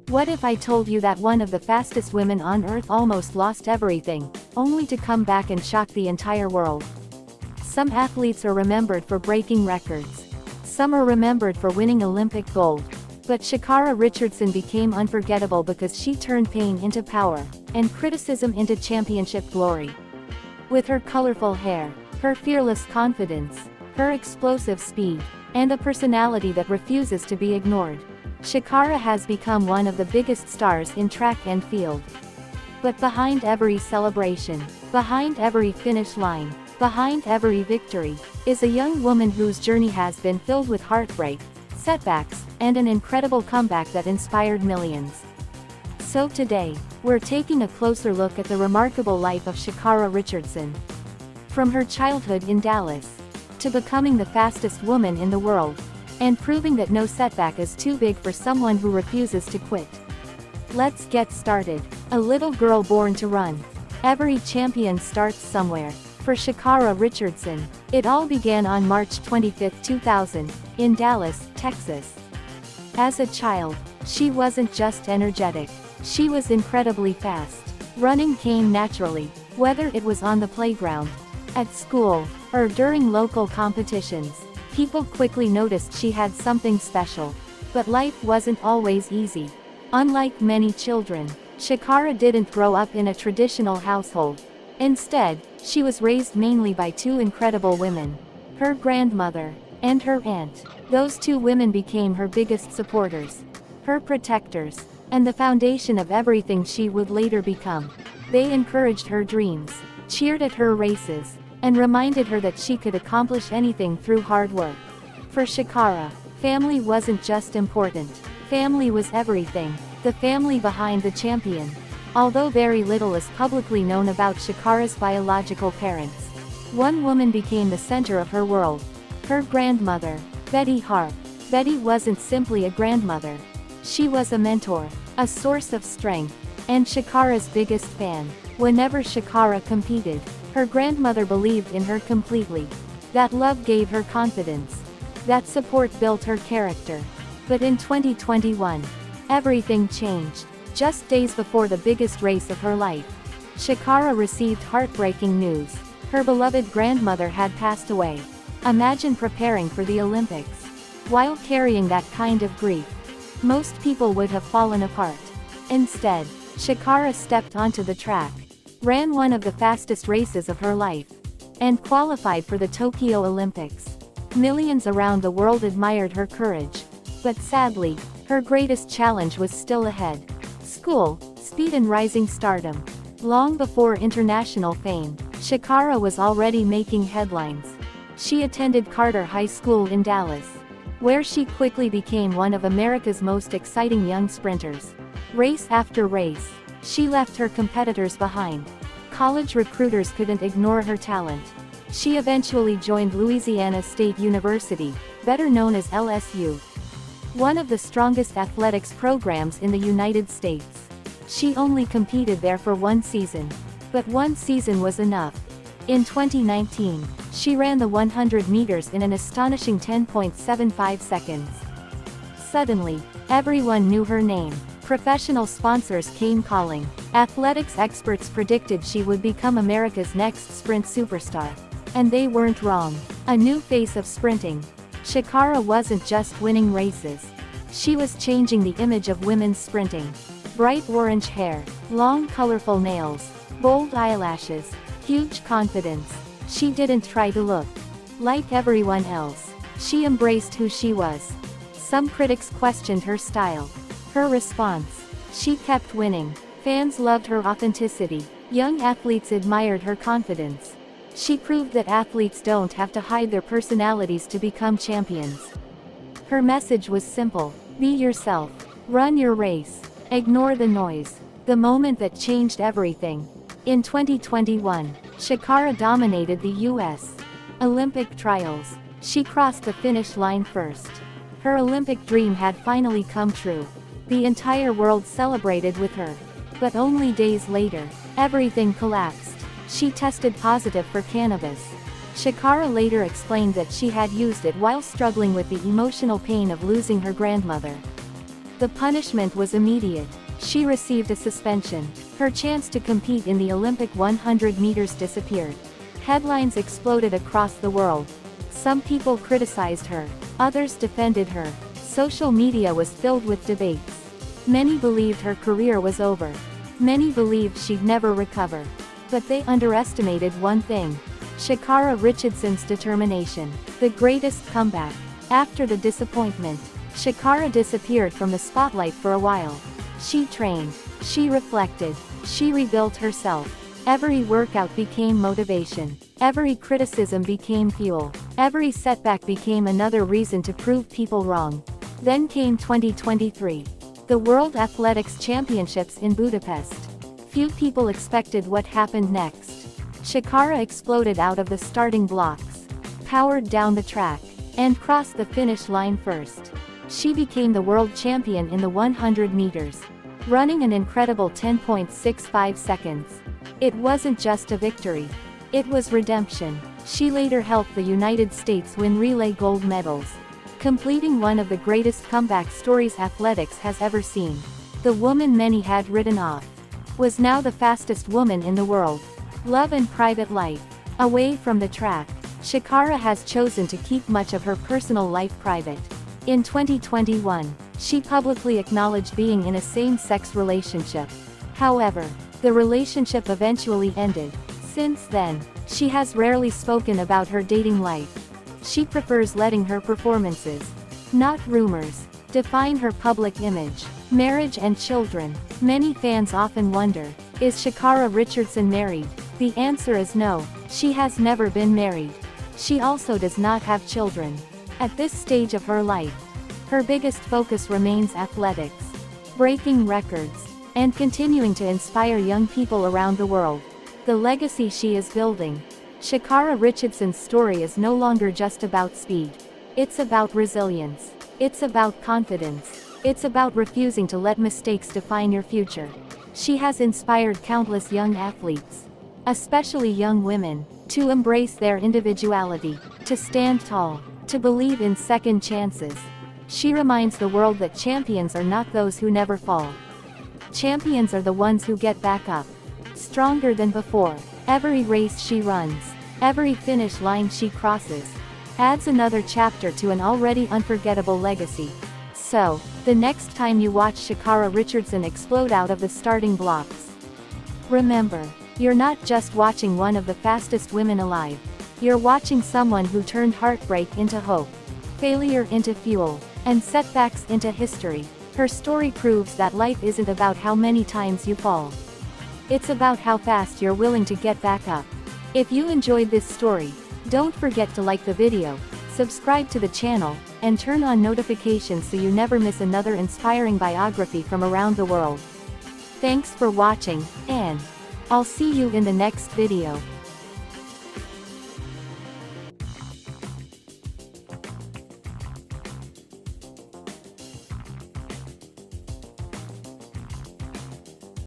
What if I told you that one of the fastest women on earth almost lost everything, only to come back and shock the entire world? Some athletes are remembered for breaking records. Some are remembered for winning Olympic gold. But Sha'Carri Richardson became unforgettable because she turned pain into power, and criticism into championship glory. With her colorful hair, her fearless confidence, her explosive speed, and a personality that refuses to be ignored, Sha'Carri has become one of the biggest stars in track and field. But behind every celebration, behind every finish line, behind every victory, is a young woman whose journey has been filled with heartbreak, setbacks, and an incredible comeback that inspired millions. So today, we're taking a closer look at the remarkable life of Sha'Carri Richardson. From her childhood in Dallas, to becoming the fastest woman in the world, and proving that no setback is too big for someone who refuses to quit. Let's get started. A little girl born to run. Every champion starts somewhere. For Sha'Carri Richardson, it all began on March 25, 2000, in Dallas, Texas. As a child, she wasn't just energetic, she was incredibly fast. Running came naturally, whether it was on the playground, at school, or during local competitions. People quickly noticed she had something special. But life wasn't always easy. Unlike many children, Sha'Carri didn't grow up in a traditional household. Instead, she was raised mainly by two incredible women, her grandmother and her aunt. Those two women became her biggest supporters, her protectors, and the foundation of everything she would later become. They encouraged her dreams, cheered at her races, and reminded her that she could accomplish anything through hard work. For Sha'Carri, family wasn't just important, family was everything, the family behind the champion. Although very little is publicly known about Sha'Carri's biological parents, one woman became the center of her world. Her grandmother, Betty Harp. Betty wasn't simply a grandmother. She was a mentor, a source of strength, and Sha'Carri's biggest fan. Whenever Sha'Carri competed, her grandmother believed in her completely. That love gave her confidence. That support built her character. But in 2021, everything changed. Just days before the biggest race of her life, Sha'Carri received heartbreaking news. Her beloved grandmother had passed away. Imagine preparing for the Olympics while carrying that kind of grief. Most people would have fallen apart. Instead, Sha'Carri stepped onto the track, ran one of the fastest races of her life, and qualified for the Tokyo Olympics. Millions around the world admired her courage. But sadly, her greatest challenge was still ahead. School, speed and rising stardom. Long before international fame, Sha'Carri was already making headlines. She attended Carter High School in Dallas, where she quickly became one of America's most exciting young sprinters. Race after race, she left her competitors behind. College recruiters couldn't ignore her talent. She eventually joined Louisiana State University, better known as LSU, one of the strongest athletics programs in the United States. She only competed there for one season. But one season was enough. In 2019, she ran the 100 meters in an astonishing 10.75 seconds. Suddenly, everyone knew her name. Professional sponsors came calling. Athletics experts predicted she would become America's next sprint superstar. And they weren't wrong. A new face of sprinting. Sha'Carri wasn't just winning races. She was changing the image of women's sprinting. Bright orange hair, long colorful nails, bold eyelashes, huge confidence. She didn't try to look like everyone else. She embraced who she was. Some critics questioned her style. Her response: she kept winning. Fans loved her authenticity. Young athletes admired her confidence. She proved that athletes don't have to hide their personalities to become champions. Her message was simple: be yourself. Run your race. Ignore the noise. The moment that changed everything. In 2021, Sha'Carri dominated the U.S. Olympic trials. She crossed the finish line first. Her Olympic dream had finally come true. The entire world celebrated with her. But only days later, everything collapsed. She tested positive for cannabis. Sha'Carri later explained that she had used it while struggling with the emotional pain of losing her grandmother. The punishment was immediate. She received a suspension. Her chance to compete in the Olympic 100 meters disappeared. Headlines exploded across the world. Some people criticized her. Others defended her. Social media was filled with debates. Many believed her career was over. Many believed she'd never recover. But they underestimated one thing: Sha'Carri Richardson's determination. The greatest comeback. After the disappointment, Sha'Carri disappeared from the spotlight for a while. She trained. She reflected. She rebuilt herself. Every workout became motivation. Every criticism became fuel. Every setback became another reason to prove people wrong. Then came 2023. The World Athletics Championships in Budapest. Few people expected what happened next. Sha'Carri exploded out of the starting blocks, powered down the track, and crossed the finish line first. She became the world champion in the 100 meters, running an incredible 10.65 seconds. It wasn't just a victory. It was redemption. She later helped the United States win relay gold medals, completing one of the greatest comeback stories athletics has ever seen. The woman many had written off was now the fastest woman in the world. Love and private life. Away from the track, Sha'Carri has chosen to keep much of her personal life private. In 2021, she publicly acknowledged being in a same-sex relationship. However, the relationship eventually ended. Since then, she has rarely spoken about her dating life. She prefers letting her performances, not rumors, define her public image. Marriage and children. Many fans often wonder, is Sha'Carri Richardson married? The answer is no, she has never been married. She also does not have children. At this stage of her life, her biggest focus remains athletics, breaking records, and continuing to inspire young people around the world. The legacy she is building. Sha'Carri Richardson's story is no longer just about speed. It's about resilience. It's about confidence. It's about refusing to let mistakes define your future. She has inspired countless young athletes, especially young women, to embrace their individuality, to stand tall, to believe in second chances. She reminds the world that champions are not those who never fall. Champions are the ones who get back up, stronger than before. Every race she runs, every finish line she crosses, adds another chapter to an already unforgettable legacy. So, the next time you watch Sha'Carri Richardson explode out of the starting blocks, remember, you're not just watching one of the fastest women alive. You're watching someone who turned heartbreak into hope, failure into fuel, and setbacks into history. Her story proves that life isn't about how many times you fall. It's about how fast you're willing to get back up. If you enjoyed this story, don't forget to like the video, subscribe to the channel, and turn on notifications so you never miss another inspiring biography from around the world. Thanks for watching, and I'll see you in the next video.